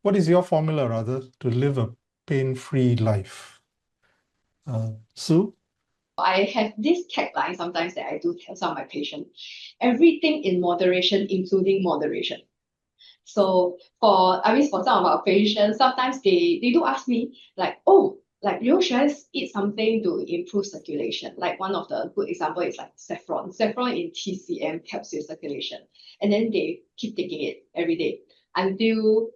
what is your formula, rather, to live a pain-free life? Sue? I have this tagline sometimes that I do tell some of my patients: everything in moderation, including moderation. So for some of our patients, sometimes they do ask me like, oh, like should I eat something to improve circulation? Like one of the good example is like saffron. Saffron in TCM helps with circulation, and then they keep taking it every day until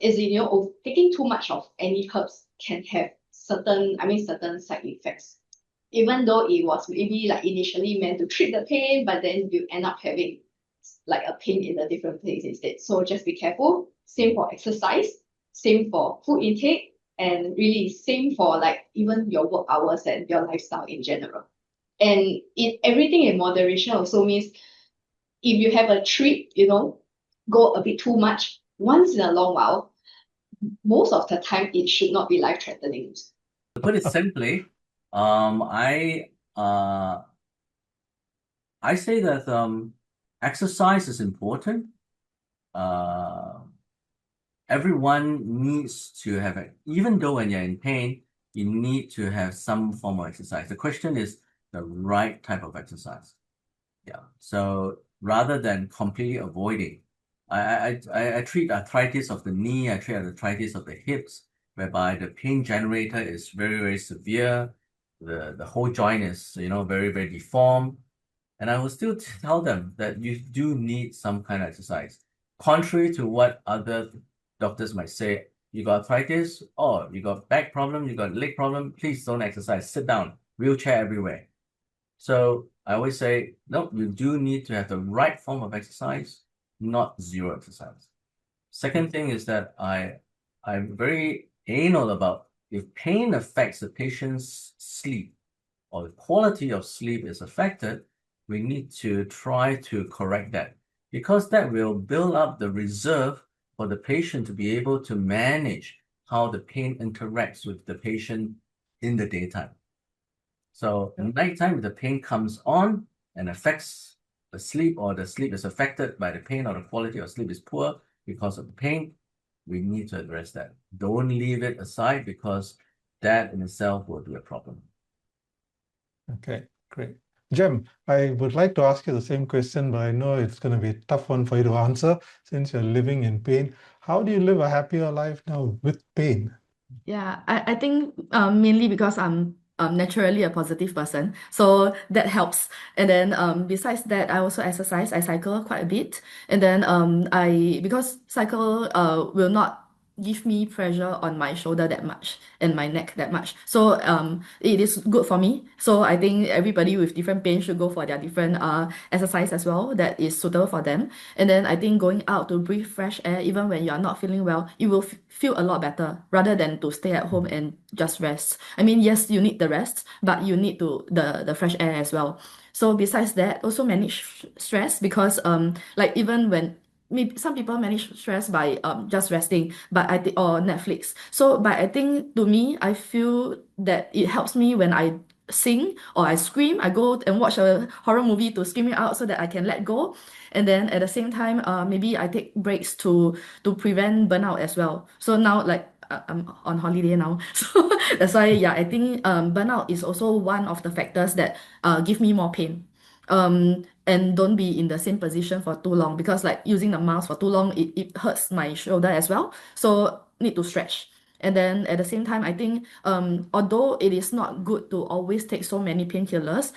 taking too much of any herbs can have certain side effects. Even though it was maybe like initially meant to treat the pain, but then you end up having like a pain in a different place instead. So just be careful. Same for exercise, same for food intake, and really same for like even your work hours and your lifestyle in general. And everything in moderation also means if you have a treat, go a bit too much once in a long while, most of the time it should not be life-threatening. To put it simply, I say that exercise is important. Everyone needs to have it. Even though when you're in pain, you need to have some form of exercise. The question is the right type of exercise. Yeah. So rather than completely avoiding, I treat arthritis of the knee, I treat arthritis of the hips, whereby the pain generator is very, very severe. The whole joint is, very, very deformed. And I will still tell them that you do need some kind of exercise. Contrary to what other doctors might say, you got arthritis, or you got back problem, you got leg problem, please don't exercise, sit down, wheelchair everywhere. So I always say, no, you do need to have the right form of exercise, not zero exercise. Second thing is that I'm very anal about if pain affects the patient's sleep or the quality of sleep is affected, we need to try to correct that, because that will build up the reserve for the patient to be able to manage how the pain interacts with the patient in the daytime. So in nighttime, if the pain comes on and affects the sleep, or the sleep is affected by the pain, or the quality of sleep is poor because of the pain, we need to address that. Don't leave it aside, because that in itself will be a problem. Okay, great. Jem, I would like to ask you the same question, but I know it's going to be a tough one for you to answer since you're living in pain. How do you live a happier life now with pain? Yeah, I think mainly because I'm naturally a positive person, so that helps. And then besides that, I also exercise. I cycle quite a bit, and then because cycle will not give me pressure on my shoulder that much and my neck that much, so it is good for me. So I think everybody with different pain should go for their different exercise as well that is suitable for them. And then I think going out to breathe fresh air, even when you are not feeling well, you will feel a lot better rather than to stay at home and just rest. I mean, yes, you need the rest, but you need the fresh air as well. So besides that, also manage stress, because like even when maybe some people manage stress by just resting, but or Netflix. So but I think to me, I feel that it helps me when I sing or I scream. I go and watch a horror movie to scream it out so that I can let go. And then at the same time, maybe I take breaks to prevent burnout as well. So now, like I'm on holiday now, so that's why, yeah, I think burnout is also one of the factors that give me more pain. And don't be in the same position for too long, because like using the mask for too long, it hurts my shoulder as well. So need to stretch. And then at the same time, I think although it is not good to always take so many painkillers,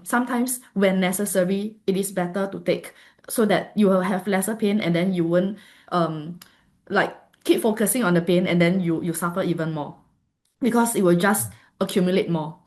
sometimes when necessary, it is better to take, so that you will have lesser pain, and then you won't like keep focusing on the pain, and then you suffer even more, because it will just accumulate more.